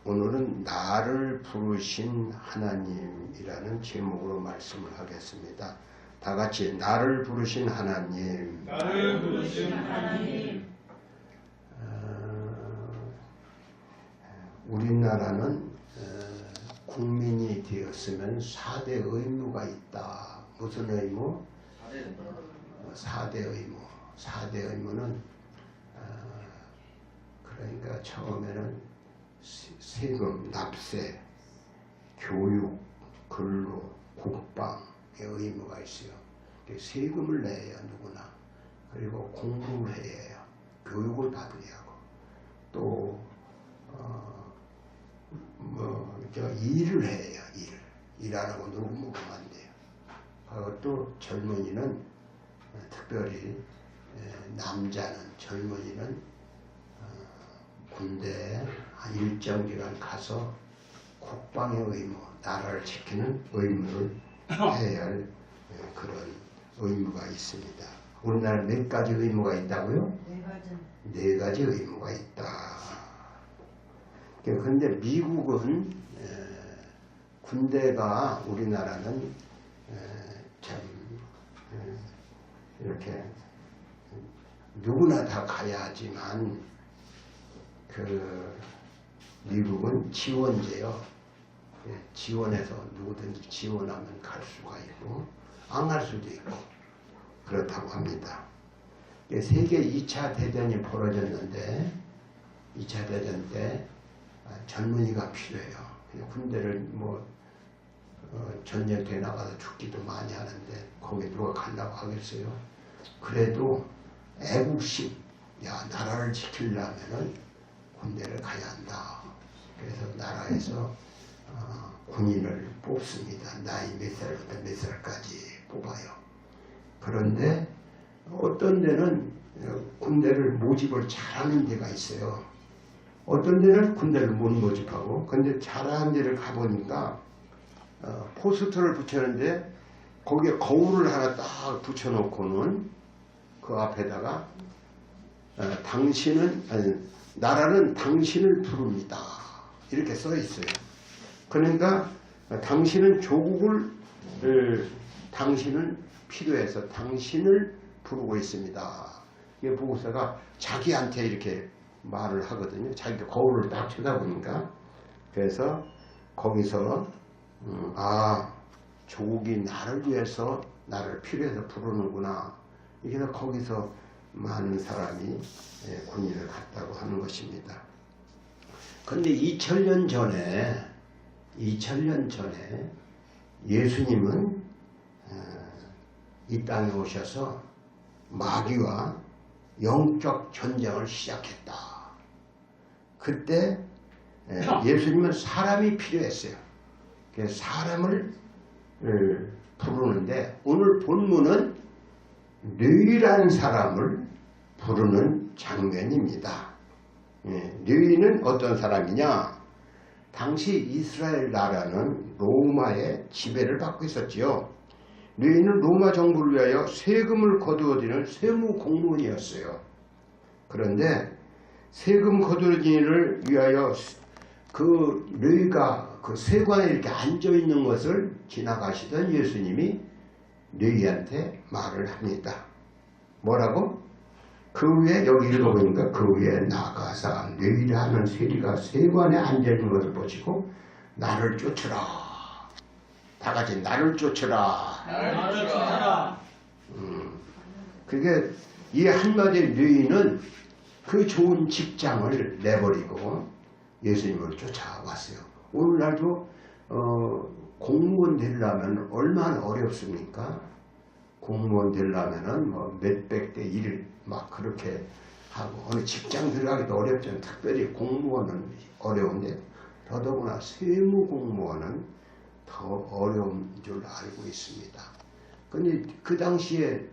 오늘은 나를 부르신 하나님이라는 제목으로 말씀을 하겠습니다. 다 같이 나를 부르신 하나님. 나를 부르신 하나님. 우리나라는 국민이 되었으면 4대 의무가 있다. 무슨 의무? 4대 의무. 4대 의무는 그러니까 처음에는 세금, 납세, 교육, 근로, 국방의 의무가 있어요. 세금을 내야 누구나. 그리고 공부를 해야 해요. 교육을 받아야 하고 또 일을 해야 해요. 일하라고 놀고 먹으면 안 돼요. 그것도 젊은이는 특별히 남자는 젊은이는 군대에 일정 기간 가서 국방의 의무, 나라를 지키는 의무를 해야 할 그런 의무가 있습니다. 우리나라 몇 가지 의무가 있다고요? 4가지. 4가지 의무가 있다. 그런데 미국은 군대가 우리나라는 참 이렇게 누구나 다 가야 하지만 미국은 지원제요. 지원해서 누구든지 지원하면 갈 수가 있고 안 갈 수도 있고 그렇다고 합니다. 세계 2차 대전이 벌어졌는데 2차 대전 때 젊은이가 필요해요. 군대를 전쟁터에 나가서 죽기도 많이 하는데 거기 누가 가려고 하겠어요. 그래도 애국심, 나라를 지키려면은 군대를 가야 한다. 그래서 나라에서 군인을 뽑습니다. 나이 몇 살부터 몇 살까지 뽑아요. 그런데 어떤 데는 군대를 모집을 잘하는 데가 있어요. 어떤 데는 군대를 못 모집하고, 근데 잘하는 데를 가보니까 포스터를 붙였는데 거기에 거울을 하나 딱 붙여놓고는 그 앞에다가 나라는 당신을 부릅니다. 이렇게 써 있어요. 그러니까 당신은 조국을 당신은 필요해서 당신을 부르고 있습니다. 이 보고서가 자기한테 이렇게 말을 하거든요. 자기가 거울을 딱 쳐다보니까. 그래서 거기서 조국이 나를 위해서 나를 필요해서 부르는구나. 그래서 거기서 많은 사람이 군인을 갔다고 하는 것입니다. 그런데 2000년 전에 예수님은 이 땅에 오셔서 마귀와 영적 전쟁을 시작했다. 그때 예수님은 사람이 필요했어요. 그래서 사람을 부르는데 오늘 본문은 뇌라는 사람을 부르는 장면입니다. 뇌는 어떤 사람이냐? 당시 이스라엘 나라는 로마의 지배를 받고 있었지요. 뇌는 로마 정부를 위하여 세금을 거두어들이는 세무 공무원이었어요. 그런데 세금 거두어들이를 위하여 그 뇌가 그 세관에 이렇게 앉아 있는 것을 지나가시던 예수님이 뇌한테 말을 합니다. 뭐라고? 그 위에 여기 읽어보니까 그 위에 나가사 뇌라는 세리가 세관에 앉아있는 것을 보시고 나를 쫓으라. 다 같이 나를 쫓으라. 나를 쫓으라. 그게 이 한마디의 뇌인은 그 좋은 직장을 내버리고 예수님을 쫓아왔어요. 오늘날도 공무원 되려면 얼마나 어렵습니까? 공무원 되려면은 몇백 대 일 막 그렇게 하고 어느 직장 들어가기도 어렵잖아요. 특별히 공무원은 어려운데 더더구나 세무 공무원은 더 어려운 줄 알고 있습니다. 근데 그 당시에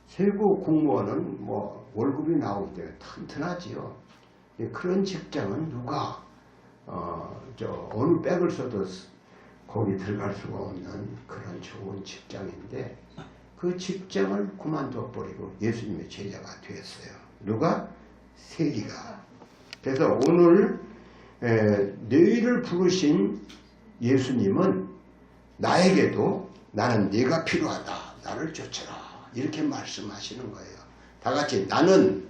세부 공무원은 월급이 나오기 때문에 튼튼하지요. 그런 직장은 누가 어느 백을 써도 거기 들어갈 수가 없는 그런 좋은 직장인데 그 직장을 그만둬 버리고 예수님의 제자가 되었어요. 누가? 세리가. 그래서 오늘 너희를 부르신 예수님은 나에게도 나는 네가 필요하다. 나를 쫓아라. 이렇게 말씀하시는 거예요. 다 같이 나는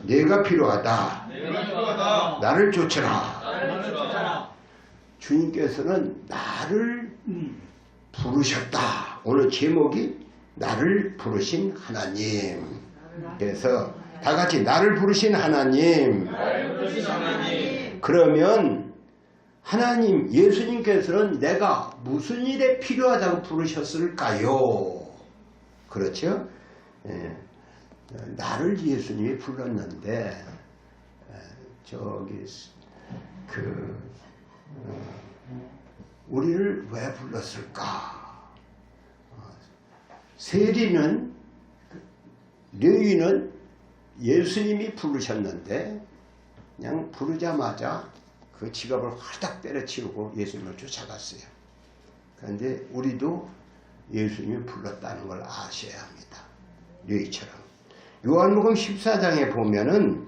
네가 필요하다. 나를 쫓아라. 주님께서는 나를 부르셨다. 오늘 제목이 나를 부르신 하나님. 그래서 다 같이 나를 부르신 하나님. 그러면 하나님 예수님께서는 내가 무슨 일에 필요하다고 부르셨을까요? 그렇죠? 나를 예수님이 불렀는데 우리를 왜 불렀을까? 세리는 레위는 예수님이 부르셨는데 그냥 부르자마자 그 지갑을 활짝 때려치우고 예수님을 쫓아갔어요. 그런데 우리도 예수님이 불렀다는 걸 아셔야 합니다. 레위처럼. 요한복음 14장에 보면은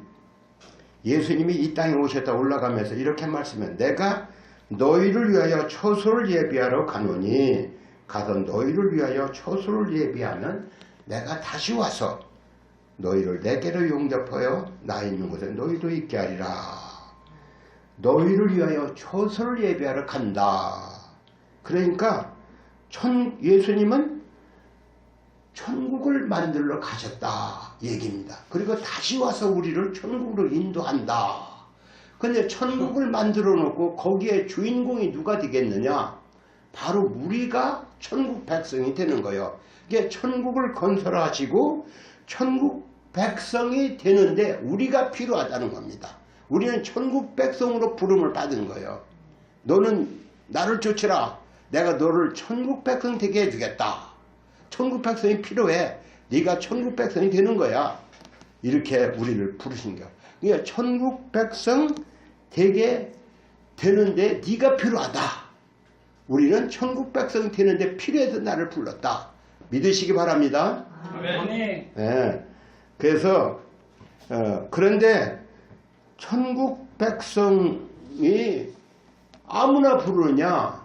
예수님이 이 땅에 오셨다 올라가면서 이렇게 말씀해요. 내가 너희를 위하여 처소를 예비하러 가노니 가서 너희를 위하여 처소를 예비하면 내가 다시 와서 너희를 내게로 용접하여 나 있는 곳에 너희도 있게 하리라. 너희를 위하여 처소를 예비하러 간다. 그러니까 예수님은 천국을 만들러 가셨다 얘기입니다. 그리고 다시 와서 우리를 천국으로 인도한다. 근데 천국을 만들어 놓고 거기에 주인공이 누가 되겠느냐? 바로 우리가 천국 백성이 되는 거예요. 이게 천국을 건설하시고 천국 백성이 되는데 우리가 필요하다는 겁니다. 우리는 천국 백성으로 부름을 받은 거예요. 너는 나를 쫓으라. 내가 너를 천국 백성 되게 해주겠다. 천국 백성이 필요해. 네가 천국 백성이 되는 거야. 이렇게 우리를 부르신 거야. 그러니까 천국 백성 되게 되는데 네가 필요하다. 우리는 천국 백성이 되는데 필요해서 나를 불렀다. 믿으시기 바랍니다. 아멘. 네. 그래서 그런데 천국 백성이 아무나 부르냐?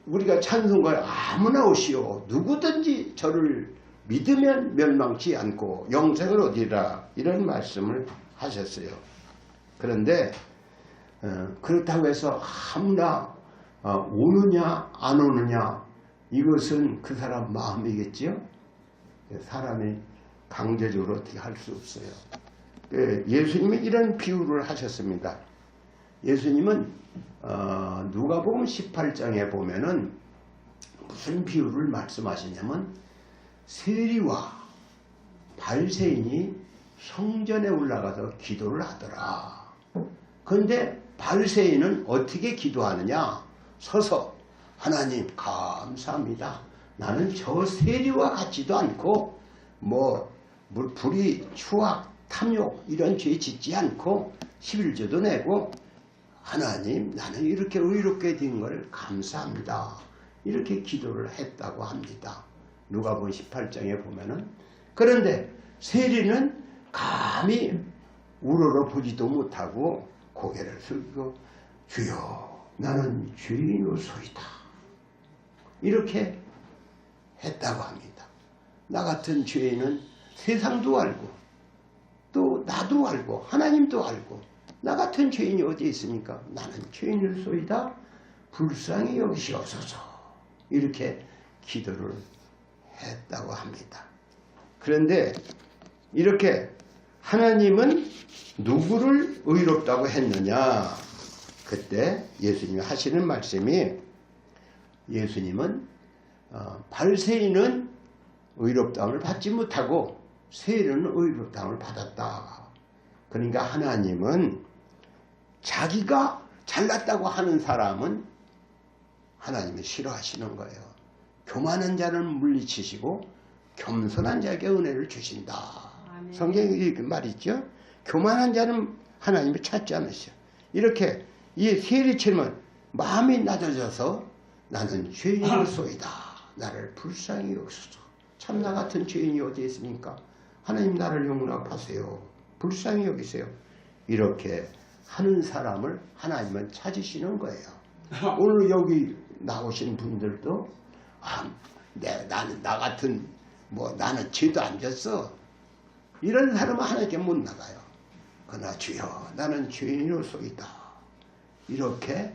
우리가 찬송가에 아무나 오시오. 누구든지 저를 믿으면 멸망치 않고 영생을 얻으리라. 이런 말씀을 하셨어요. 그런데 그렇다고 해서 아무나 오느냐 안 오느냐 이것은 그 사람 마음이겠지요. 사람이 강제적으로 어떻게 할 수 없어요. 예수님이 이런 비유를 하셨습니다. 예수님은 누가복음 18장에 보면은 무슨 비유를 말씀하시냐면 세리와 바리새인이 성전에 올라가서 기도를 하더라. 그런데 바리새인은 어떻게 기도하느냐? 서서 하나님 감사합니다. 나는 저 세리와 같지도 않고 불의, 추악, 탐욕 이런 죄 짓지 않고 11조도 내고 하나님 나는 이렇게 의롭게 된 것을 감사합니다. 이렇게 기도를 했다고 합니다. 누가복음 18장에 보면은. 그런데 세리는 감히 우러러 보지도 못하고 고개를 숙이고 주여 나는 죄인으로소이다. 이렇게 했다고 합니다. 나 같은 죄인은 세상도 알고 또 나도 알고 하나님도 알고 나 같은 죄인이 어디 있습니까? 나는 죄인으로소이다. 불쌍히 여기시옵소서. 이렇게 기도를 했다고 합니다. 그런데 이렇게 하나님은 누구를 의롭다고 했느냐? 그때 예수님이 하시는 말씀이 예수님은 바리새인은 의롭다함을 받지 못하고 세리는 의롭다함을 받았다. 그러니까 하나님은 자기가 잘났다고 하는 사람은 하나님이 싫어하시는 거예요. 교만한 자는 물리치시고 겸손한 자에게 은혜를 주신다. 아멘. 성경에 이렇게 말이죠. 교만한 자는 하나님이 찾지 않으셔. 이렇게 이 세리처럼 마음이 낮아져서 나는 죄인으로소이다. 나를 불쌍히 여기소서. 참 나 같은 죄인이 어디 있습니까? 하나님 나를 용납하세요. 불쌍히 여기세요. 이렇게 하는 사람을 하나님은 찾으시는 거예요. 오늘 여기 나오신 분들도 나는 나 같은 나는 죄도 안 졌어. 이런 사람은 하나님께 못 나가요. 그러나 주여 나는 죄인으로소이다. 이렇게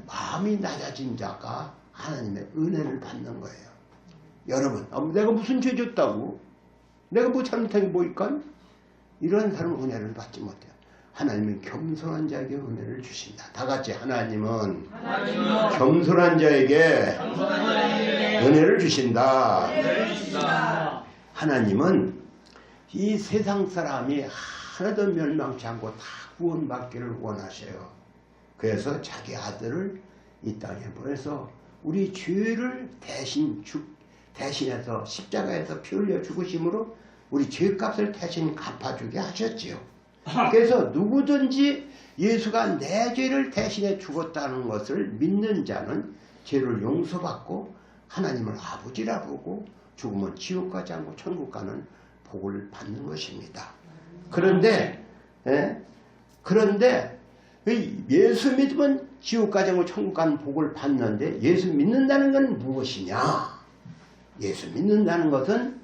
마음이 낮아진 자가 하나님의 은혜를 받는 거예요. 여러분 내가 무슨 죄 졌다고? 내가 뭐 잘못한 게 뭐일까? 이런 사람은 은혜를 받지 못해요. 하나님은 겸손한 자에게 은혜를 주신다. 다 같이 하나님은 겸손한 자에게 은혜를 주신다. 하나님은 이 세상 사람이 하나도 멸망치 않고 다 구원받기를 원하셔요. 그래서 자기 아들을 이 땅에 보내서 우리 죄를 대신해서 십자가에서 피 흘려 죽으심으로 우리 죄값을 대신 갚아주게 하셨지요. 그래서 누구든지 예수가 내 죄를 대신해 죽었다는 것을 믿는 자는 죄를 용서받고 하나님을 아버지라 부르고 죽으면 지옥 가지 않고 천국 가는 복을 받는 것입니다. 그런데 예수 믿으면 지옥 가지 않고 천국 가는 복을 받는데 예수 믿는다는 건 무엇이냐? 예수 믿는다는 것은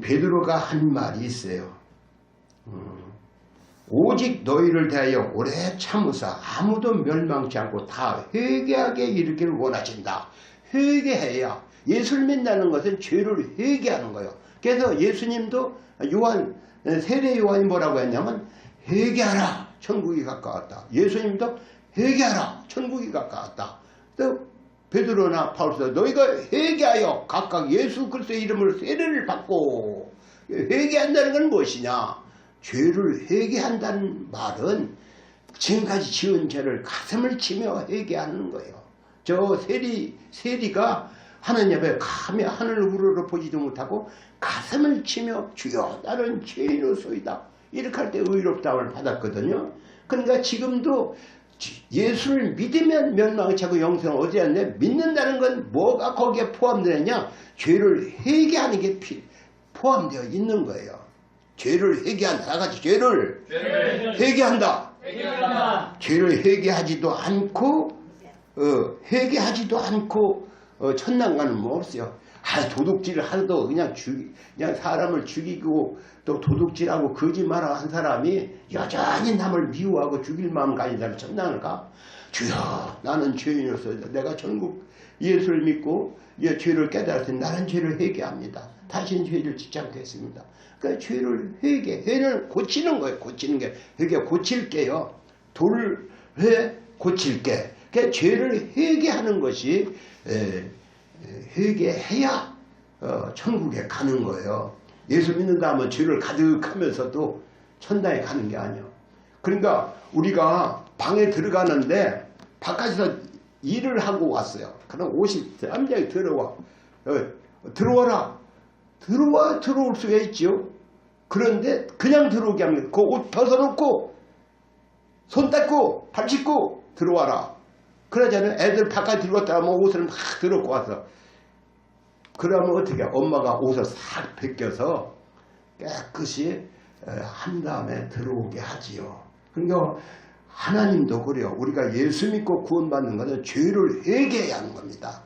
베드로가 한 말이 있어요. 오직 너희를 대하여 오래 참으사 아무도 멸망치 않고 다 회개하게 이르기를 원하신다. 회개해야 예수를 믿는다는 것은 죄를 회개하는 거예요. 그래서 예수님도 세례 요한이 뭐라고 했냐면 회개하라 천국이 가까웠다. 예수님도 회개하라 천국이 가까웠다. 또 베드로나 바울도 너희가 회개하여 각각 예수 그리스도의 이름으로 세례를 받고 회개한다는 건 무엇이냐? 죄를 회개한다는 말은 지금까지 지은 죄를 가슴을 치며 회개하는 거예요. 저 세리가 하나님 앞에 감히 하늘을 우러러 보지도 못하고 가슴을 치며 주여 나는 죄인으로소이다 이렇게 할 때 의롭다함을 받았거든요. 그러니까 지금도 예수를 믿으면 멸망치 않고 영생을 얻어야 하는데 믿는다는 건 뭐가 거기에 포함되느냐? 죄를 회개하는 게 포함되어 있는 거예요. 죄를 회개한다. 나같이 죄를 회개한다. 죄를 회개하지도 않고 천당 가는 뭐 없어요. 도둑질을 하도 그냥 사람을 죽이고 또 도둑질하고 거짓말하고 한 사람이 여전히 남을 미워하고 죽일 마음 가진 사람이 천당을 가? 주여 나는 죄인으로서 내가 전국 예수를 믿고 죄를 깨달았으니 나는 죄를 회개합니다. 다시는 죄를 짓지 않겠습니다. 그러니까 죄를 회는 고치는 거예요. 고치는 게 회개 고칠게요. 돌회 고칠게. 그러니까 죄를 회개하는 것이 회개해야 천국에 가는 거예요. 예수 믿는다 하면 죄를 가득하면서도 천당에 가는 게 아니에요. 그러니까 우리가 방에 들어가는데 바깥에서 일을 하고 왔어요. 그럼 옷이 깜짝이 들어와라. 들어올 수가 있죠. 그런데 그냥 들어오게 합니다. 그 옷 벗어놓고 손 닦고 발 씻고 들어와라. 그러잖아요. 애들 바깥에 들어갔다 하면 옷을 막 들어놓고 와서 그러면 어떻게 엄마가 옷을 싹 벗겨서 깨끗이 한 다음에 들어오게 하지요. 그러니까 하나님도 그래요. 우리가 예수 믿고 구원받는 것은 죄를 회개해야 하는 겁니다.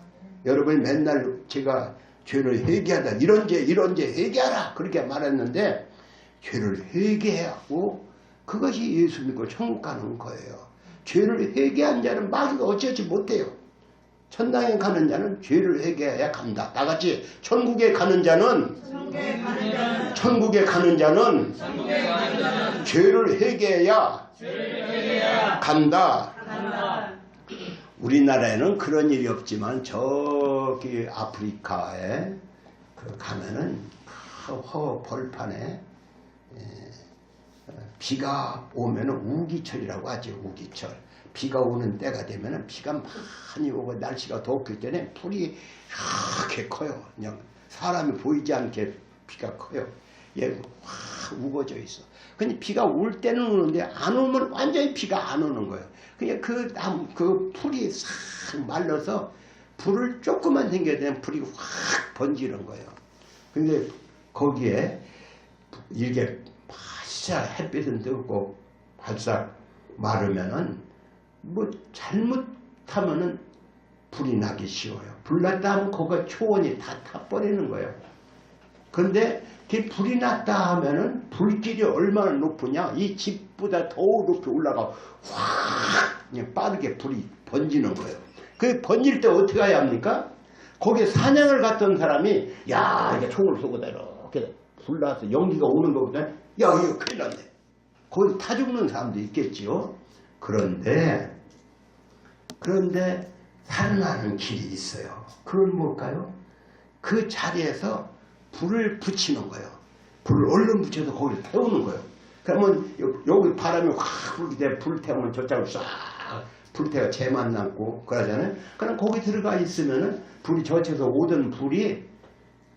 여러분이 맨날 제가 죄를 회개하다 이런 죄 회개하라 그렇게 말했는데 죄를 회개하고 그것이 예수 믿고 천국 가는 거예요. 죄를 회개한 자는 마귀가 어찌하지 못해요. 천당에 가는 자는 죄를 회개해야 간다. 다같이 천국에 가는 자는 죄를 회개해야 간다. 우리나라에는 그런 일이 없지만 저기 아프리카에 가면은 벌판에 비가 오면은 우기철이라고 하죠. 우기철. 비가 오는 때가 되면은 비가 많이 오고 날씨가 덥기 때문에 풀이 이렇게 커요. 그냥 사람이 보이지 않게 비가 커요. 얘 확 우거져 있어. 근데 비가 올 때는 오는데 안 오면 완전히 비가 안 오는 거예요. 그냥 그 풀이 싹 말라서 불을 조금만 생겨야 되면 불이 확 번지는 거예요. 근데 거기에 이게 바짝 햇빛은 뜨겁고 바짝 마르면은 뭐 잘못하면은 불이 나기 쉬워요. 불 났다 하면 거기가 초원이 다 타버리는 거예요. 그런데 불이 났다 하면은 불길이 얼마나 높으냐, 이 집보다 더 높이 올라가 확 그냥 빠르게 불이 번지는 거예요. 그 번질 때 어떻게 해야 합니까? 거기에 사냥을 갔던 사람이 야 이게 총을 쏘고다 이렇게 불나서 연기가 오는 것보다 야 이거 큰일 났네. 거기 타 죽는 사람도 있겠지요. 그런데 살아나는 길이 있어요. 그건 뭘까요? 그 자리에서 불을 붙이는 거예요. 불을 얼른 붙여서 거기를 태우는 거예요. 그러면 여기 바람이 확 불게 돼 불 태우면 저쪽으로 싹 불태가 재만 남고 그러잖아요. 그럼 거기 들어가 있으면은 불이 저쪽에서 오던 불이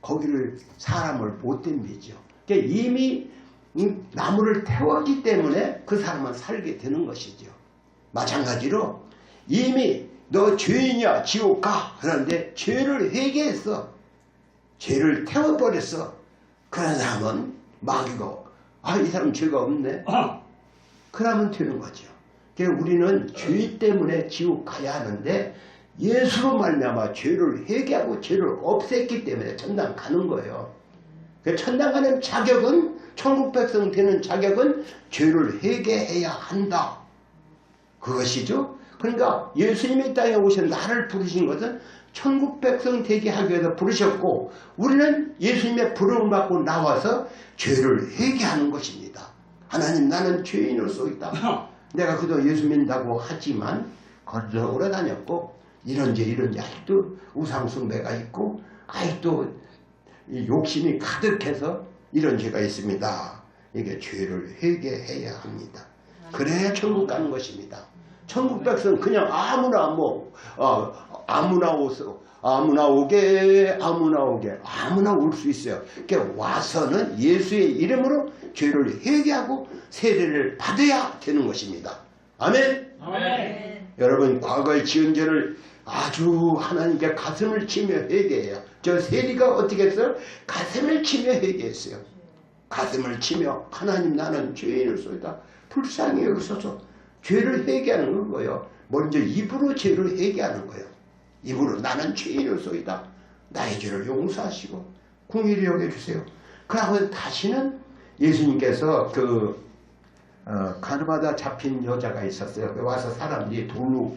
거기를 사람을 못 덤비죠. 그러니까 이미 나무를 태웠기 때문에 그 사람은 살게 되는 것이죠. 마찬가지로 이미 너 죄인이야 지옥 가 그런데 죄를 회개했어. 죄를 태워버렸어. 그런 사람은 마귀가 이 사람 죄가 없네. 그러면 되는 거죠. 그러니까 우리는 죄 때문에 지옥 가야 하는데 예수로 말미암아 죄를 회개하고 죄를 없앴기 때문에 천당 가는 거예요. 그러니까 천당 가는 자격은 천국 백성 되는 자격은 죄를 회개해야 한다. 그것이죠. 그러니까 예수님이 이 땅에 오셔서 나를 부르신 것은 천국 백성 되게 하기 위해서 부르셨고 우리는 예수님의 부름을 받고 나와서 죄를 회개하는 것입니다. 하나님 나는 죄인으로서이다. 내가 그동안 예수 믿는다고 하지만 거리로 오래 다녔고 이런지 아직도 우상숭배가 있고 아직도 욕심이 가득해서 이런 죄가 있습니다. 이게 죄를 회개해야 합니다. 그래야 천국 가는 것입니다. 천국 백성 그냥 아무나 올 수 있어요. 그러니까 와서는 예수의 이름으로 죄를 회개하고 세례를 받아야 되는 것입니다. 아멘. 아멘. 여러분 과거의 지은 죄를 아주 하나님께 가슴을 치며 회개해요. 저 세리가 어떻게 했어요? 가슴을 치며 회개했어요. 가슴을 치며 하나님 나는 죄인으로서이다. 불쌍히 여기소서. 죄를 회개하는 거예요. 먼저 입으로 죄를 회개하는 거예요. 입으로 나는 죄인으로서이다. 나의 죄를 용서하시고 긍휼히 여겨주세요. 그러고 다시는 예수님께서 가르마다 잡힌 여자가 있었어요. 와서 사람들이 돌로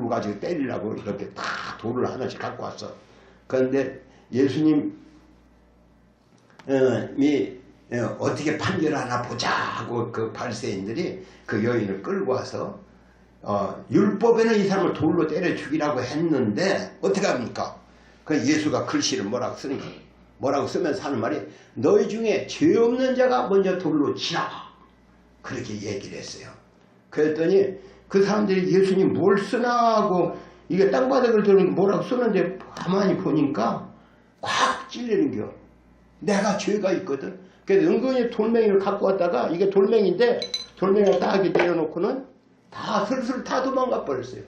가지고 때리려고 이렇게 다 돌을 하나씩 갖고 왔어. 그런데 예수님이 어떻게 판결하나 보자 하고 그 바리새인들이 그 여인을 끌고 와서 율법에는 이 사람을 돌로 때려 죽이라고 했는데 어떻게 합니까? 그 예수가 글씨를 뭐라고 쓰니까 뭐라고 쓰면서 하는 말이 너희 중에 죄 없는 자가 먼저 돌로 치라 그렇게 얘기를 했어요. 그랬더니 그 사람들이 예수님 뭘 쓰나 하고 이게 땅바닥을 들으니까 뭐라고 쓰는데 가만히 보니까 콱 찔리는겨. 내가 죄가 있거든. 그래서 은근히 돌멩이를 갖고 왔다가 이게 돌멩이인데 돌멩이를 딱 이렇게 내려놓고는 다 슬슬 다 도망가 버렸어요.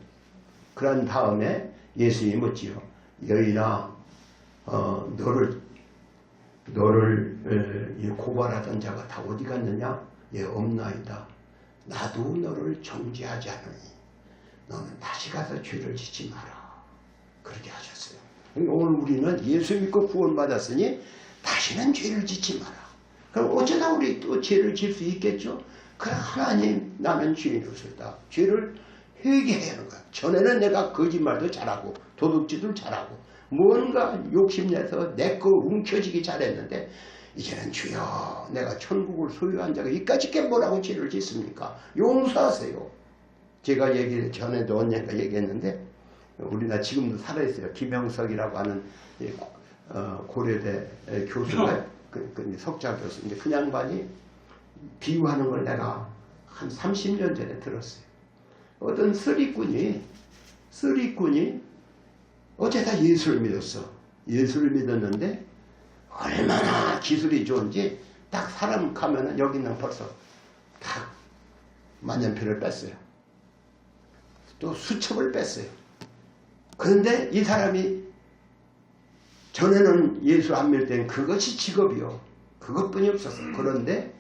그런 다음에 예수님이 묻지요. 여인아 너를 고발하던 자가 다 어디 갔느냐? 예, 없나이다. 나도 너를 정죄하지 않으니 너는 다시 가서 죄를 짓지 마라. 그렇게 하셨어요. 오늘 우리는 예수 믿고 구원받았으니 다시는 죄를 짓지 마라. 그럼 어쩌다 우리 또 죄를 질 수 있겠죠? 그럼 하나님 나는 죄인으로서다. 죄를 회개해야 하는 거야. 전에는 내가 거짓말도 잘하고 도둑질도 잘하고 뭔가 욕심내서 내 거 움켜쥐기 잘했는데 이제는 주여 내가 천국을 소유한 자가 이까짓 게 뭐라고 죄를 짓습니까? 용서하세요. 제가 전에도 언젠가 얘기했는데 우리나라 지금도 살아있어요. 김영석이라고 하는 고려대 교수가 석자 교수인데 그 양반이 비유하는 걸 내가 한 30년 전에 들었어요. 어떤 쓰리꾼이 어제다 예수를 믿었어. 예수를 믿었는데 얼마나 기술이 좋은지 딱 사람 가면은 여기는 벌써 다 만년필을 뺐어요. 또 수첩을 뺐어요. 그런데 이 사람이 전에는 예수 안 믿을 때는 그것이 직업이요. 그것뿐이 없었어요. 그런데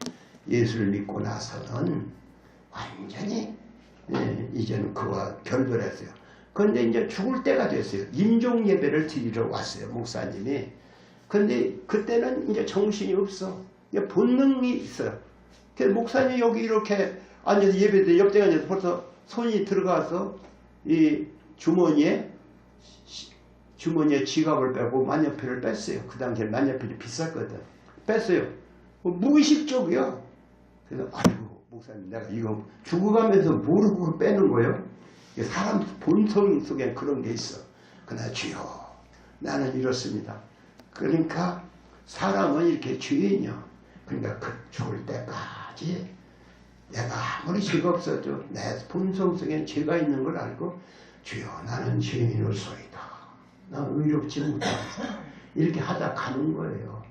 예수를 믿고 나서는 완전히 이제는 그와 결별했어요. 그런데 이제 죽을 때가 됐어요. 임종 예배를 드리러 왔어요, 목사님이. 그런데 그때는 이제 정신이 없어. 본능이 있어요. 그래서 목사님이 여기 이렇게 앉아서 예배드 옆에 앉아서 벌써 손이 들어가서 이 주머니에 지갑을 빼고 만년필을 뺐어요. 그 당시에 만년필이 비쌌거든. 뺐어요. 무의식적이야. 그래서 아이고 목사님 내가 이거 죽어가면서 모르고 빼는 거예요. 사람 본성 속에 그런 게 있어. 그러나 주여 나는 이렇습니다. 그러니까 사람은 이렇게 죄인이야. 그러니까 그 죽을 때까지 내가 아무리 죄가 없어도 내 본성 속에 죄가 있는 걸 알고 주여 나는 죄인으로소이다. 나 의롭지 못합니다. 이렇게 하다 가는 거예요.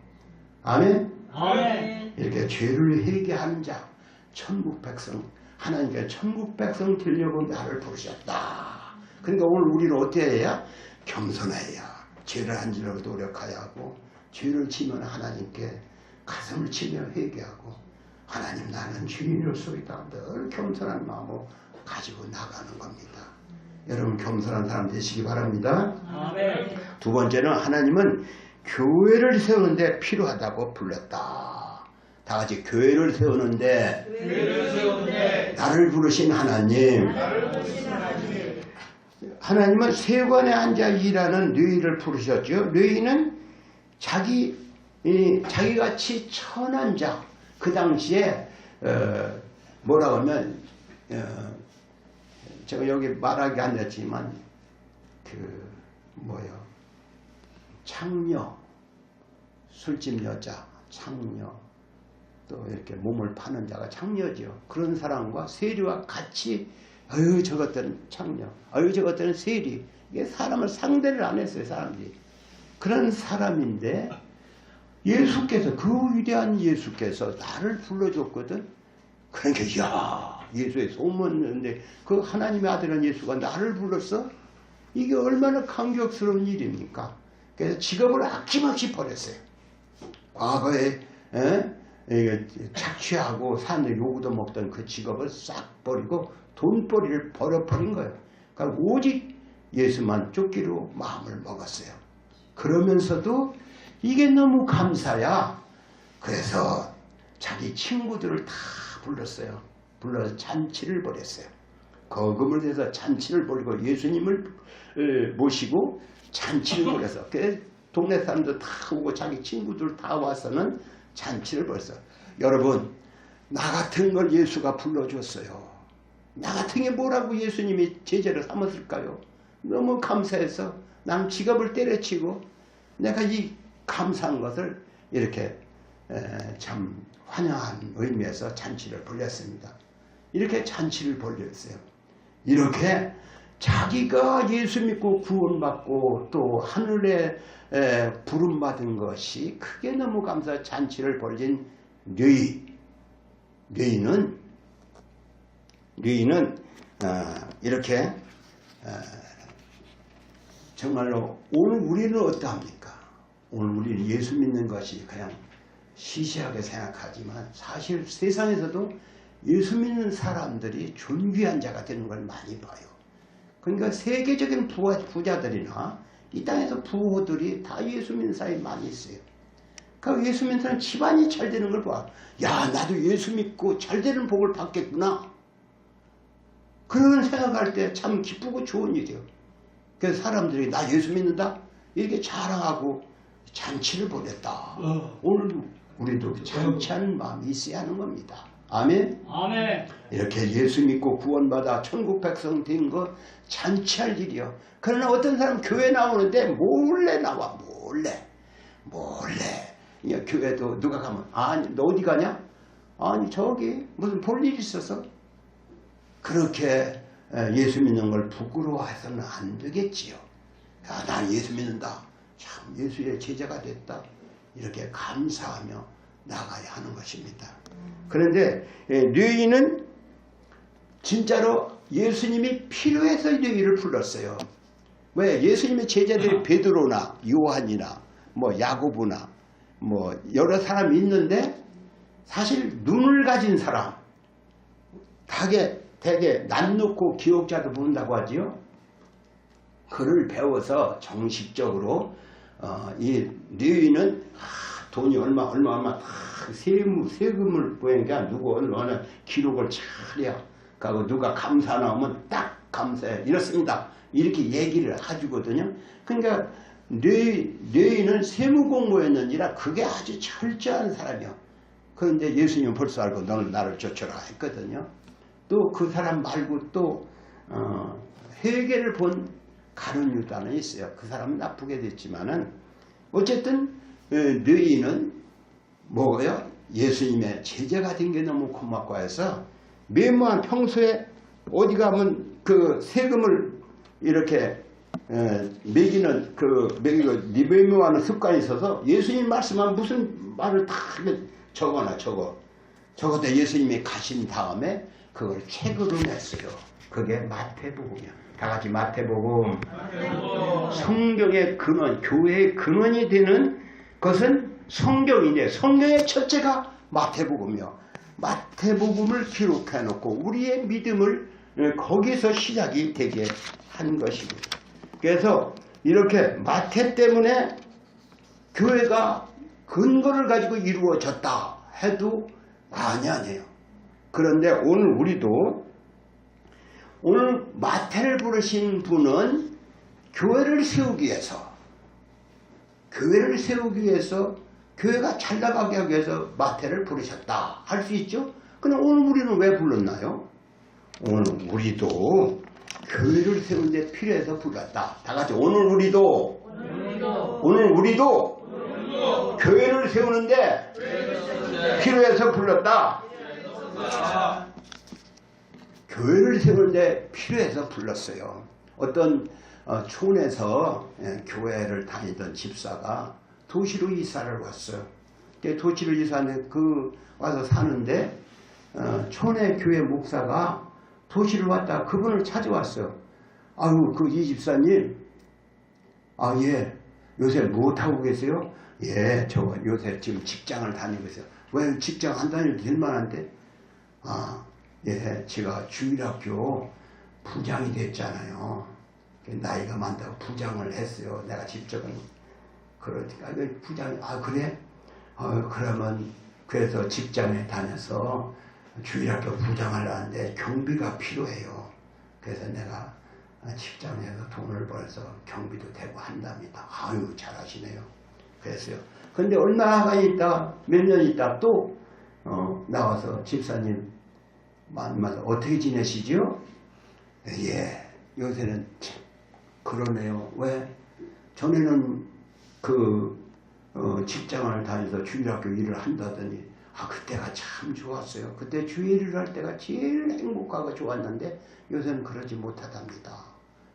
아멘? 아멘. 이렇게 죄를 회개하는 자, 천국 백성, 하나님께 천국 백성 되려고 나를 부르셨다. 그러니까 오늘 우리는 어떻게 해야? 겸손해야. 죄를 안 지려고 노력해야 하고, 죄를 지면 하나님께 가슴을 치며 회개하고, 하나님 나는 죄인으로소이다. 늘 겸손한 마음으로 가지고 나가는 겁니다. 여러분 겸손한 사람 되시기 바랍니다. 아멘. 두 번째는 하나님은 교회를 세우는데 필요하다고 불렀다. 다 같이 교회를 세우는데 나를 부르신 하나님. 하나님은 세관에 앉아 일하는 뇌를 부르셨죠. 뇌는 자기같이 천한 자. 그 당시에 뭐라고 하면 제가 여기 말하기 안 됐지만 창녀, 술집 여자, 창녀, 또 이렇게 몸을 파는 자가 창녀죠. 그런 사람과 세리와 같이 아유 저것들은 창녀, 아유 저것들은 세리. 이게 사람을 상대를 안 했어요. 사람들이. 그런 사람인데 예수께서 그 위대한 예수께서 나를 불러줬거든. 그러니까 야 예수의 소문인데 그 하나님의 아들은 예수가 나를 불렀어? 이게 얼마나 감격스러운 일입니까? 그래서 직업을 아낌없이 버렸어요. 과거에 착취하고 사람들 요구도 먹던 그 직업을 싹 버리고 돈벌이를 버려버린 거예요. 그러니까 오직 예수만 쫓기로 마음을 먹었어요. 그러면서도 이게 너무 감사야. 그래서 자기 친구들을 다 불렀어요. 불러서 잔치를 벌였어요. 거금을 대서 잔치를 벌이고 예수님을 모시고 잔치를 벌였어. 그래서 동네 사람들 다 오고 자기 친구들 다 와서는 잔치를 벌였어. 여러분 나 같은 걸 예수가 불러줬어요. 나 같은 게 뭐라고 예수님이 제자를 삼았을까요? 너무 감사해서 난 지갑을 때려치고 내가 이 감사한 것을 이렇게 참 환영한 의미에서 잔치를 벌였습니다. 이렇게 잔치를 벌였어요. 이렇게 자기가 예수 믿고 구원받고 또 하늘에 부름받은 것이 크게 너무 감사해 잔치를 벌인 뇌인은 이렇게 정말로 오늘 우리는 어떠합니까? 오늘 우리는 예수 믿는 것이 그냥 시시하게 생각하지만 사실 세상에서도 예수 믿는 사람들이 존귀한 자가 되는 걸 많이 봐요. 그러니까 세계적인 부자들이나 이 땅에서 부호들이 다 예수 믿는 사람이 많이 있어요. 그러니까 예수 믿는 사람 집안이 잘 되는 걸 봐. 야 나도 예수 믿고 잘 되는 복을 받겠구나. 그런 생각할 때 참 기쁘고 좋은 일이에요. 그래서 사람들이 나 예수 믿는다 이렇게 자랑하고 잔치를 벌였다. 오늘도 우리도 잔치하는 마음이 있어야 하는 겁니다. 아멘. 아멘. 이렇게 예수 믿고 구원받아 천국 백성 된 거 잔치할 일이요. 그러나 어떤 사람 교회 나오는데 몰래 나와. 몰래. 교회도 누가 가면 아니 너 어디 가냐? 아니 저기 무슨 볼 일 있어서. 그렇게 예수 믿는 걸 부끄러워해서는 안 되겠지요. 야, 난 예수 믿는다. 참 예수의 제자가 됐다. 이렇게 감사하며 나가야 하는 것입니다. 그런데 뇌인은 진짜로 예수님이 필요해서 뇌인을 불렀어요. 왜? 예수님의 제자들이 베드로나 요한이나 뭐 야고보나 뭐 여러 사람이 있는데 사실 눈을 가진 사람, 대개 낯 놓고 기억자도 본다고 하지요. 글을 배워서 정식적으로 이 뇌위는 돈이 얼마 다 세금을 보니까 누구 얼마나 기록을 차려 가고 누가 감사 나오면 딱 감사해 이렇습니다. 이렇게 얘기를 해주거든요. 그러니까 뇌위는 세무공무였는지라 그게 아주 철저한 사람이요. 그런데 예수님은 벌써 알고 너는 나를 쫓아라 했거든요. 또 그 사람 말고 또 회개를 본 가룟 유다는 있어요. 그 사람은 나쁘게 됐지만은 어쨌든 뇌인은 뭐예요? 예수님의 제자가 된 게 너무 고맙고 해서 메모한 평소에 어디 가면 그 세금을 이렇게 매기는 메모하는 습관이 있어서 예수님 말씀한 무슨 말을 다 적어다 예수님이 가신 다음에 그걸 책으로 냈어요. 그게 마태복음이야. 다 같이 마태복음. 성경의 근원, 교회의 근원이 되는 것은 성경인데 성경의 첫째가 마태복음이요. 마태복음을 기록해 놓고 우리의 믿음을 거기서 시작이 되게 한 것입니다. 그래서 이렇게 마태 때문에 교회가 근거를 가지고 이루어졌다 해도 과언이 아니에요. 그런데 오늘 마태를 부르신 분은 교회를 세우기 위해서 교회가 잘 나가게 하기 위해서 마태를 부르셨다 할 수 있죠. 그럼 오늘 우리는 왜 불렀나요? 오늘 우리도 교회를 세우는 데 필요해서 불렀다. 다 같이 오늘 우리도 교회를 세우는데 필요해서 불렀다. 교회를 세우는데 필요해서 불렀어요. 어떤 촌에서 교회를 다니던 집사가 도시로 이사를 왔어요. 도시로 이사하는데 와서 사는데 촌의 교회 목사가 도시를 왔다가 그분을 찾아왔어요. 아유, 이 집사님, 예, 요새 뭐 하고 계세요? 예, 저 요새 지금 직장을 다니고 있어요. 왜 직장 안 다녀도 될 만한데? 예, 제가 주일학교 부장이 됐잖아요. 나이가 많다고 부장을 했어요. 내가 직접은. 그러니까 부장이, 그래? 그러면 그래서 직장에 다녀서 주일학교 부장을 하는데 경비가 필요해요. 그래서 내가 직장에서 돈을 벌어서 경비도 되고 한답니다. 아유, 잘하시네요. 그랬어요. 근데 얼마나 있다, 몇 년 있다 또 나와서 집사님 만나서 어떻게 지내시죠? 예, 요새는 참 그러네요. 왜? 전에는 직장을 다녀서 주일학교 일을 한다더니 그때가 참 좋았어요. 그때 주일을 할 때가 제일 행복하고 좋았는데 요새는 그러지 못하답니다.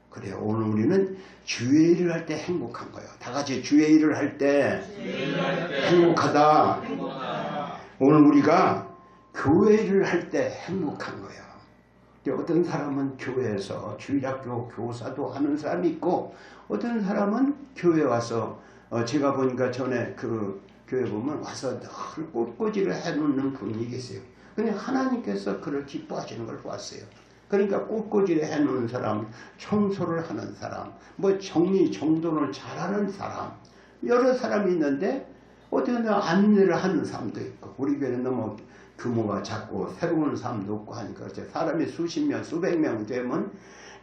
그래요. 오늘 우리는 주일을 할 때 행복한 거예요. 다 같이 주일을 할 때 행복하다. 오늘 우리가 교회를 할 때 행복한 거예요. 어떤 사람은 교회에서 주일학교 교사도 하는 사람이 있고 어떤 사람은 교회 와서 제가 보니까 전에 교회 보면 와서 늘 꽃꽂이를 해놓는 분이 계세요. 근데 하나님께서 그를 기뻐하시는 걸 보았어요. 그러니까 꽃꽂이를 해놓는 사람, 청소를 하는 사람, 정돈을 잘하는 사람, 여러 사람이 있는데 어떻게 보면 안내를 하는 사람도 있고 우리 교회는 너무 규모가 작고 새로운 사람도 없고 하니까 사람이 수십 명, 수백 명 되면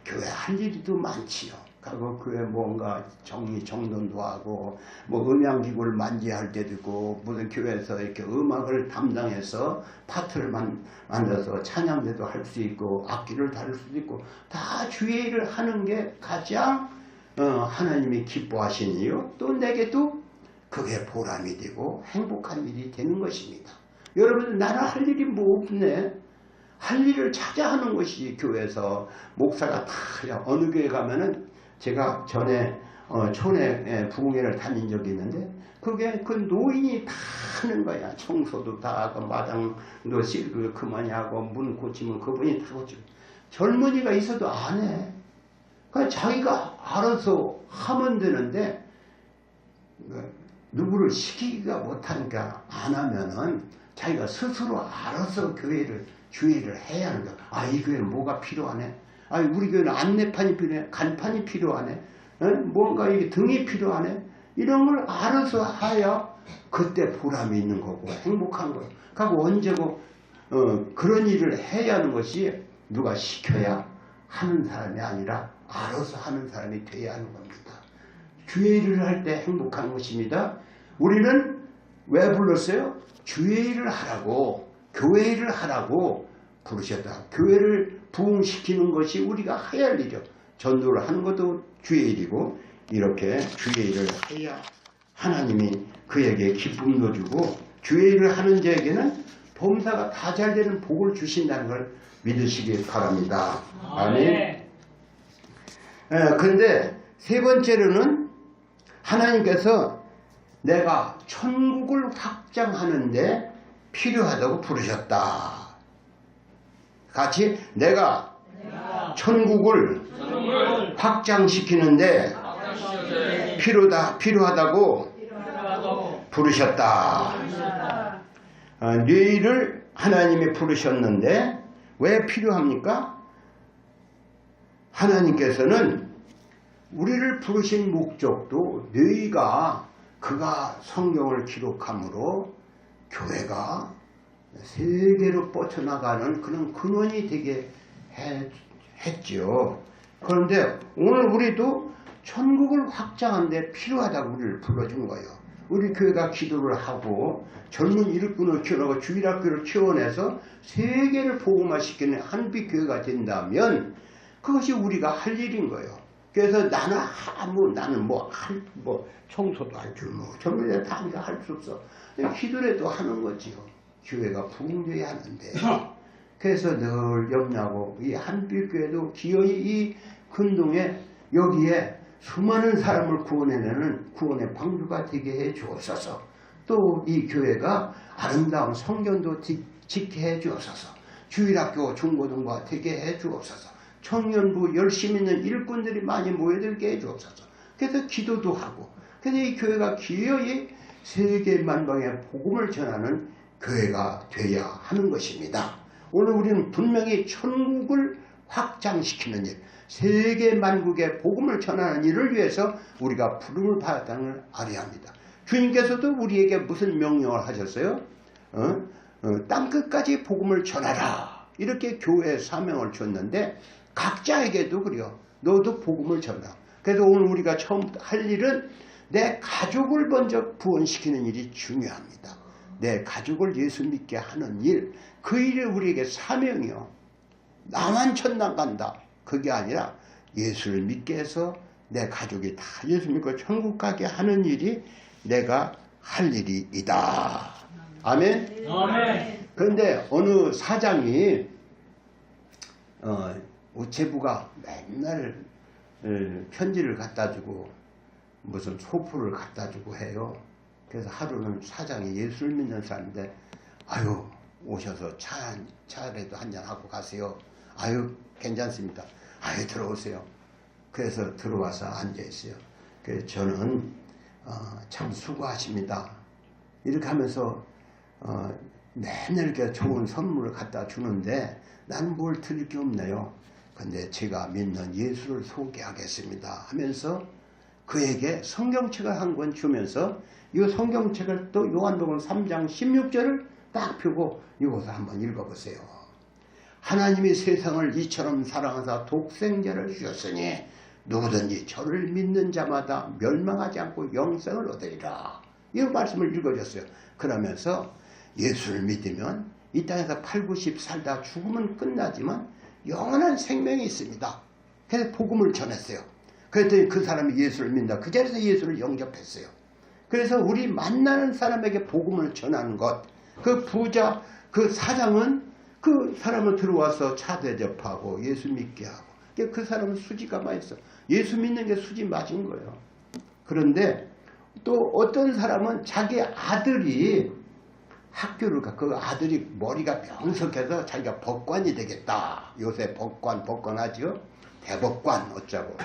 교회 할 일이 더 많지요. 그리고 교회 뭔가 정돈도 하고 음향기구를 만지할 때도 있고 무슨 교회에서 이렇게 음악을 담당해서 파트를 만들어서 찬양대도 할 수 있고 악기를 다룰 수도 있고 다 주의 일을 하는 게 가장 하나님이 기뻐하시는 이유 또 내게도 그게 보람이 되고 행복한 일이 되는 것입니다. 여러분 나는 할 일이 뭐 없네. 할 일을 찾아 하는 것이 교회에서 목사가 다 어느 교회 가면은 제가 전에 촌에 부흥회를 다닌 적이 있는데 그게 그 노인이 다 하는 거야. 청소도 다 하고 마당도 씻고 그만이 하고 문 고치면 그분이 다 고치고 젊은이가 있어도 안 해. 그냥 자기가 알아서 하면 되는데 누구를 시키기가 못하니까 안 하면은 자기가 스스로 알아서 주의를 해야 하는 거야. 아, 이 교회는 뭐가 필요하네. 아, 우리 교회는 안내판이 필요해. 간판이 필요하네. 뭔가 이게 등이 필요하네. 이런 걸 알아서 해야 그때 보람이 있는 거고 행복한 거예요. 그리고 언제고 그런 일을 해야 하는 것이 누가 시켜야 하는 사람이 아니라 알아서 하는 사람이 돼야 하는 겁니다. 주의 일을 할 때 행복한 것입니다. 우리는 왜 불렀어요? 주의 일을 하라고, 교회 일을 하라고 부르셨다. 교회를 부흥시키는 것이 우리가 해야 할 일이요. 전도를 하는 것도 주의 일이고 이렇게 주의 일을 해야 하나님이 그에게 기쁨도 주고 주의 일을 하는 자에게는 범사가 다 잘 되는 복을 주신다는 걸 믿으시기 바랍니다. 아멘. 근데 세 번째로는 하나님께서 내가 천국을 확장하는데 필요하다고 부르셨다. 같이 내가 천국을 확장시키는데 필요하다고 부르셨다. 뇌를 하나님이 부르셨는데 왜 필요합니까? 하나님께서는 우리를 부르신 목적도 너희가 그가 성경을 기록함으로 교회가 세계로 뻗쳐나가는 그런 근원이 되게 했죠. 그런데 오늘 우리도 천국을 확장하는 데 필요하다고 우리를 불러준 거예요. 우리 교회가 기도를 하고 젊은 일꾼을 키워내고 주일학교를 키워내서 세계를 복음화시키는 한빛교회가 된다면 그것이 우리가 할 일인 거예요. 그래서 나는 청소도 할 줄 젊은이들 다 할 수 없어. 기도라도 하는 거지요. 교회가 부흥돼야 하는데. 그래서 늘 염려하고 이 한빛교회도 기어이 이 근동에 여기에 수많은 사람을 구원해내는 구원의 방주가 되게 해 주옵소서. 또 이 교회가 아름다운 성전도 짓게 해 주옵소서. 주일학교 중고등부가 되게 해 주옵소서. 청년부 열심히 있는 일꾼들이 많이 모여들게 해 주옵소서. 그래서 기도도 하고 그래서 이 교회가 기어이 세계 만방에 복음을 전하는 교회가 되어야 하는 것입니다. 오늘 우리는 분명히 천국을 확장시키는 일, 세계 만국에 복음을 전하는 일을 위해서 우리가 부름을 받았다는 걸 알아야 합니다. 주님께서도 우리에게 무슨 명령을 하셨어요? 땅끝까지 복음을 전하라. 이렇게 교회에 사명을 줬는데 각자에게도 그래요. 너도 복음을 전하라. 그래서 오늘 우리가 처음 할 일은 내 가족을 먼저 구원시키는 일이 중요합니다. 내 가족을 예수 믿게 하는 일, 그 일이 우리에게 사명이요. 나만 천당 간다. 그게 아니라 예수를 믿게 해서 내 가족이 다 예수 믿고 천국 가게 하는 일이 내가 할 일이다. 아멘? 아멘. 그런데 어느 사장이 우체부가 맨날 편지를 갖다 주고 무슨 소포를 갖다 주고 해요. 그래서 하루는 사장이 예수를 믿는 사람인데 아유 오셔서 차라도 한잔 하고 가세요. 아유 괜찮습니다. 아유 들어오세요. 그래서 들어와서 앉아있어요. 그래서 저는 참 수고하십니다. 이렇게 하면서 맨날 이렇게 좋은 선물을 갖다 주는데 나는 뭘 드릴 게 없네요. 근데 제가 믿는 예수를 소개하겠습니다 하면서 그에게 성경책을 한 권 주면서 이 성경책을 또 요한복음 3장 16절을 딱 펴고 이것을 한번 읽어보세요. 하나님이 세상을 이처럼 사랑하사 독생자를 주셨으니 누구든지 저를 믿는 자마다 멸망하지 않고 영생을 얻으리라. 이 말씀을 읽어줬어요. 그러면서 예수를 믿으면 이 땅에서 8, 90 살다 죽으면 끝나지만 영원한 생명이 있습니다. 그래서 복음을 전했어요. 그랬더니 그 사람이 예수를 믿는다. 그 자리에서 예수를 영접했어요. 그래서 우리 만나는 사람에게 복음을 전하는 것, 그 부자, 그 사장은 그 사람을 들어와서 차 대접하고 예수 믿게 하고 그 사람은 수지가 맛있어. 예수 믿는 게 수지 맞은 거예요. 그런데 또 어떤 사람은 자기 아들이 학교를 가. 그 아들이 머리가 명석해서 자기가 법관이 되겠다. 요새 법관 하죠. 대법관 어쩌고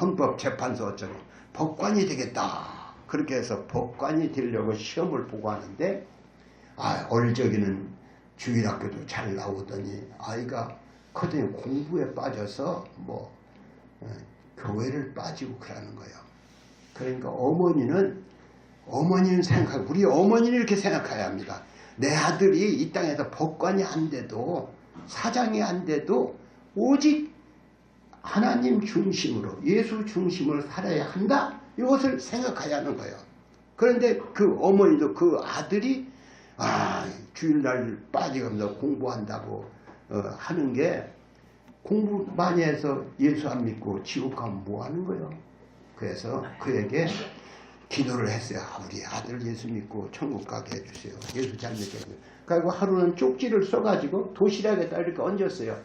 헌법재판소 어쩌고 법관이 되겠다. 그렇게 해서 법관이 되려고 시험을 보고 하는데 어릴 적에는 주일학교도 잘 나오더니 아이가 커더니 공부에 빠져서 교회를 빠지고 그러는 거예요. 그러니까 어머니는 생각, 우리 어머니는 이렇게 생각해야 합니다. 내 아들이 이 땅에서 법관이 안 돼도 사장이 안 돼도 오직 하나님 중심으로 예수 중심으로 살아야 한다. 이것을 생각해야 하는 거예요. 그런데 그 어머니도 그 아들이 주일날 빠지면서 공부한다고 하는 게 공부 많이 해서 예수 안 믿고 지옥 가면 뭐 하는 거예요. 그래서 그에게 기도를 했어요. 우리 아들 예수 믿고 천국 가게 해주세요. 예수 잘 믿게 해주세요. 그리고 하루는 쪽지를 써가지고 도시락에다 이렇게 얹었어요.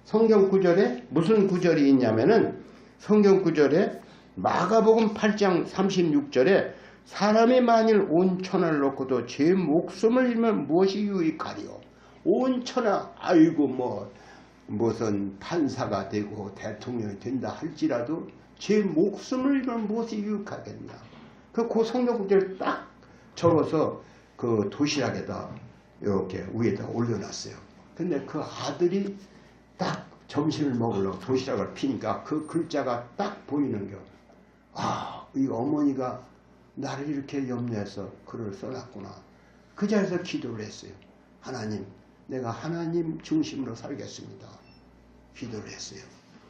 성경 구절에 무슨 구절이 있냐면은 성경 구절에 마가복음 8장 36절에 사람이 만일 온 천하를 놓고도 제 목숨을 잃으면 무엇이 유익하리요. 온 천하 무슨 판사가 되고 대통령이 된다 할지라도 제 목숨을 잃으면 무엇이 유익하겠냐. 그 성경 구절을 딱 적어서 그 도시락에다 이렇게 위에다 올려놨어요. 근데 그 아들이 딱 점심을 먹으려고 도시락을 피니까 그 글자가 딱 보이는 겨. 이 어머니가 나를 이렇게 염려해서 글을 써놨구나. 그 자리에서 기도를 했어요. 하나님, 내가 하나님 중심으로 살겠습니다. 기도를 했어요.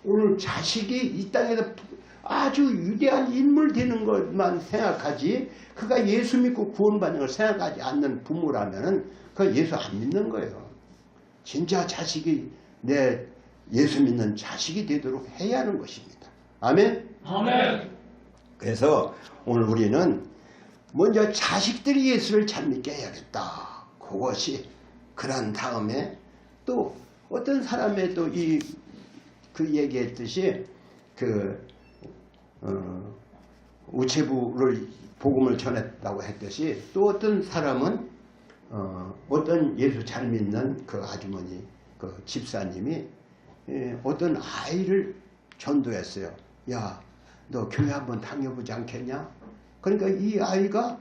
오늘 자식이 이 땅에서 아주 위대한 인물 되는 것만 생각하지 그가 예수 믿고 구원받는 걸 생각하지 않는 부모라면 그 예수 안 믿는 거예요. 진짜 자식이 내 예수 믿는 자식이 되도록 해야 하는 것입니다. 아멘? 아멘. 그래서 오늘 우리는 먼저 자식들이 예수를 잘 믿게 해야겠다. 그것이 그런 다음에 또 어떤 사람의 또 그 얘기했듯이 우체부를 복음을 전했다고 했듯이 또 어떤 사람은 어떤 예수 잘 믿는 그 아주머니 그 집사님이 어떤 아이를 전도했어요. 야, 너 교회 한번 다녀보지 않겠냐? 그러니까 이 아이가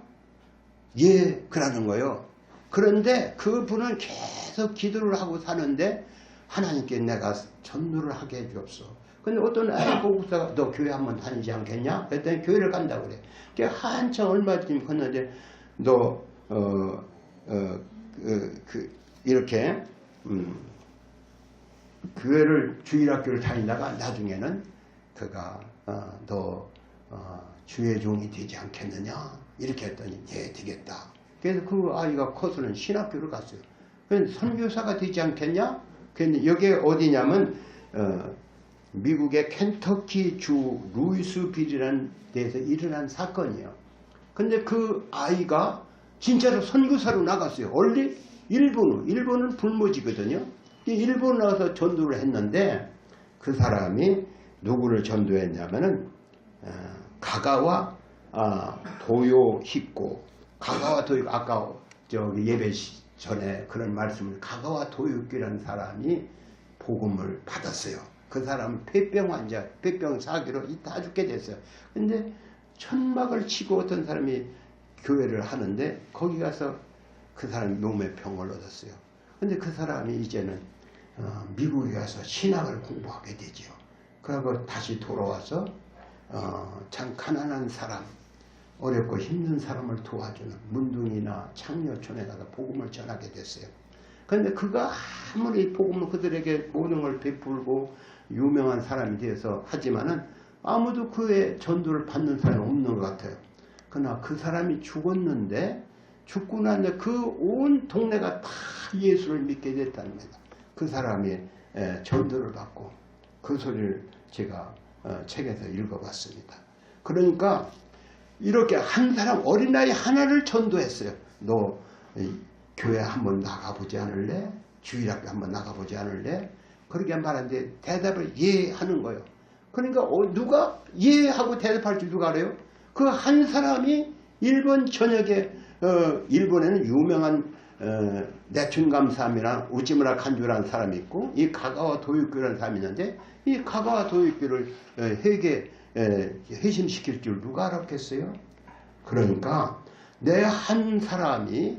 그러는 거예요. 그런데 그분은 계속 기도를 하고 사는데 하나님께 내가 전도를 하게 해주옵소. 근데 어떤 아이 보고서 너 교회 한번 다니지 않겠냐? 그랬더니 교회를 간다고 그래. 한참 얼마 전에 컸는데 너 이렇게 교회를 주일학교를 다니다가 나중에는 그가 너 주의 종이 되지 않겠느냐? 이렇게 했더니 되겠다. 그래서 그 아이가 커서는 신학교를 갔어요. 그래서 선교사가 되지 않겠냐? 근데 여기에 어디냐면 미국의 켄터키 주 루이스빌이라는 데서 일어난 사건이에요. 근데 그 아이가 진짜로 선교사로 나갔어요. 원래 일본은 불모지거든요. 일본 나와서 전도를 했는데 그 사람이 누구를 전도했냐면은 가가와 도요히코, 가가와 도요히코, 아까 예배 전에 그런 말씀을 가가와 도요히코라는 사람이 복음을 받았어요. 그 사람은 폐병 환자, 폐병 사기로 다 죽게 됐어요. 근데 천막을 치고 어떤 사람이 교회를 하는데 거기 가서 그 사람이 용의 병을 얻었어요. 근데 그 사람이 이제는 미국에 가서 신학을 공부하게 되죠. 그리고 다시 돌아와서 참 가난한 사람, 어렵고 힘든 사람을 도와주는 문둥이나 창녀촌에 가서 복음을 전하게 됐어요. 그런데 그가 아무리 복음을 그들에게 모든 걸 베풀고 유명한 사람이 되어서 하지만은 아무도 그의 전도를 받는 사람이 없는 것 같아요. 그러나 그 사람이 죽었는데 죽고 난데 그 온 동네가 다 예수를 믿게 됐다는 겁니다. 그 사람이 전도를 받고 그 소리를 제가 책에서 읽어봤습니다. 그러니까 이렇게 한 사람 어린아이 하나를 전도했어요. 너 교회 한번 나가보지 않을래? 주일학교 한번 나가보지 않을래? 그렇게 말하는데 대답을 예 하는 거예요. 그러니까 누가 예 하고 대답할 줄 누가 알아요? 그 한 사람이 일본 전역에 일본에는 유명한 내춘감사함이랑 우찌무라 간주라는 사람이 있고 이 가가와 도요히코라는 사람이 있는데 이 가가와 도요히코를 회심시킬 줄 누가 알았겠어요? 그러니까 내 한 사람이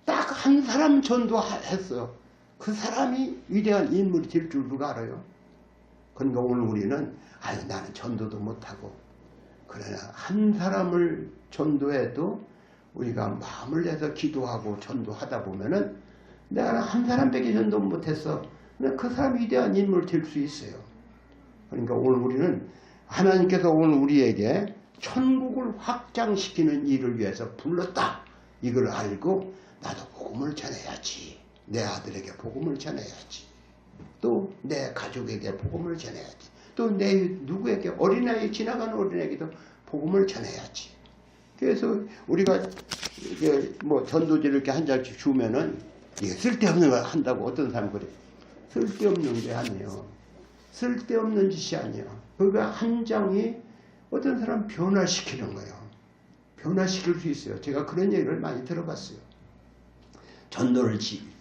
딱 한 사람 전도했어요. 그 사람이 위대한 인물이 될 줄 누가 알아요? 그러니까 오늘 우리는 아유 나는 전도도 못하고 그러나 한 사람을 전도해도 우리가 마음을 내서 기도하고 전도하다 보면은 내가 한 사람밖에 전도 못했어. 그러나 그 사람이 위대한 인물이 될 수 있어요. 그러니까 오늘 우리는 하나님께서 오늘 우리에게 천국을 확장시키는 일을 위해서 불렀다. 이걸 알고 나도 복음을 전해야지. 내 아들에게 복음을 전해야지. 또 내 가족에게 복음을 전해야지. 또 내 누구에게 어린아이 지나가는 어린아이에게도 복음을 전해야지. 그래서 우리가 이게 뭐 전도지를 이렇게 한 장씩 주면은 이게 쓸데없는 걸 한다고 어떤 사람은 그래. 쓸데없는 게 아니에요. 쓸데없는 짓이 아니야. 그러니까 한 장이 어떤 사람 변화시키는 거예요. 변화시킬 수 있어요. 제가 그런 얘기를 많이 들어봤어요.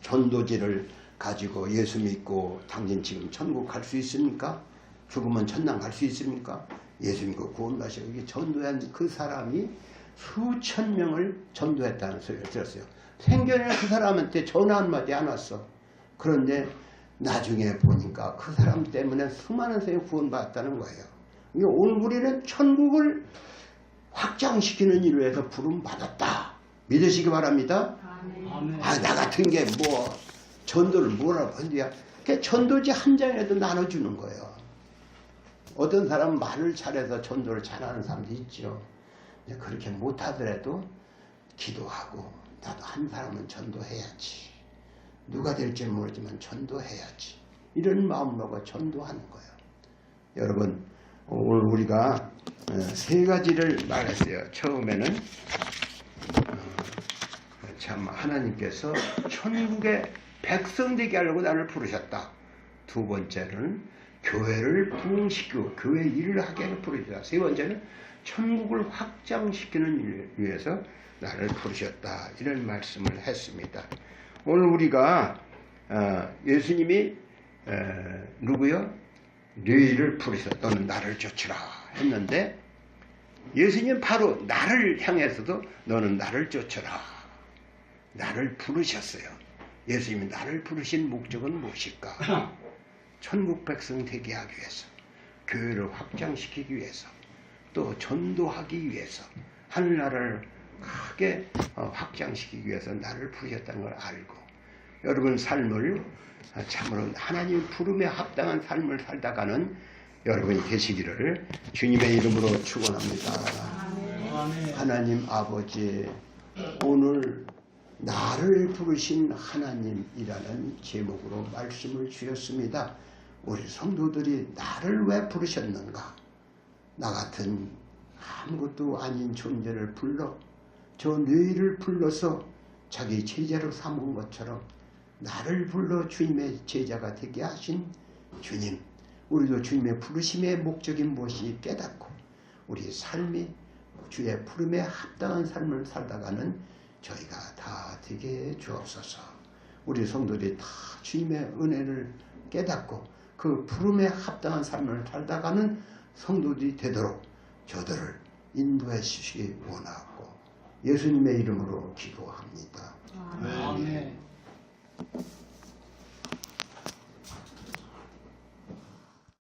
전도지를 가지고 예수 믿고 당신 지금 천국 갈 수 있습니까? 죽으면 천당 갈 수 있습니까? 예수 믿고 구원받으시고 이게 전도한 그 사람이 수천 명을 전도했다는 소리를 들었어요. 생전에 그 사람한테 전화 한마디 안 왔어. 그런데 나중에 보니까 그 사람 때문에 수많은 사람이 구원받았다는 거예요. 오늘 우리는 천국을 확장시키는 일을 해서 부름받았다. 믿으시기 바랍니다. 아멘. 아, 나 같은 게 뭐 전도를 뭐라고 한대야. 전도지 한 장이라도 나눠주는 거예요. 어떤 사람은 말을 잘해서 전도를 잘하는 사람도 있죠. 그렇게 못하더라도 기도하고 나도 한 사람은 전도해야지. 누가 될지 모르지만 전도해야지. 이런 마음으로 전도하는 거예요. 여러분 오늘 우리가 세 가지를 말했어요. 처음에는 참 하나님께서 천국의 백성 되게 하려고 나를 부르셨다. 두 번째는 교회를 부흥시키고 교회 일을 하게 부르셨다. 세 번째는 천국을 확장시키는 일을 위해서 나를 부르셨다. 이런 말씀을 했습니다. 오늘 우리가 예수님이 누구요? 너희를 부르셨다. 너는 나를 쫓으라 했는데 예수님 바로 나를 향해서도 너는 나를 쫓으라. 나를 부르셨어요. 예수님이 나를 부르신 목적은 무엇일까? 천국 백성 되게 하기 위해서, 교회를 확장시키기 위해서, 또 전도하기 위해서, 하늘나라를 크게 확장시키기 위해서 나를 부르셨다는 걸 알고 여러분 삶을 참으로 하나님 부름에 합당한 삶을 살다가는 여러분이 되시기를 주님의 이름으로 축원합니다. 아멘. 하나님 아버지, 오늘 나를 부르신 하나님이라는 제목으로 말씀을 주셨습니다. 우리 성도들이 나를 왜 부르셨는가? 나 같은 아무것도 아닌 존재를 불러 저 너희를 불러서 자기 제자로 삼은 것처럼 나를 불러 주님의 제자가 되게 하신 주님, 우리도 주님의 부르심의 목적이 무엇이 깨닫고 우리 삶이 주의 부름에 합당한 삶을 살다가는 저희가 다 되게 주옵소서. 우리 성도들이 다 주님의 은혜를 깨닫고 그 부름에 합당한 삶을 살다가는 성도들이 되도록 저들을 인도해 주시기 원하고 예수님의 이름으로 기도합니다. 아멘.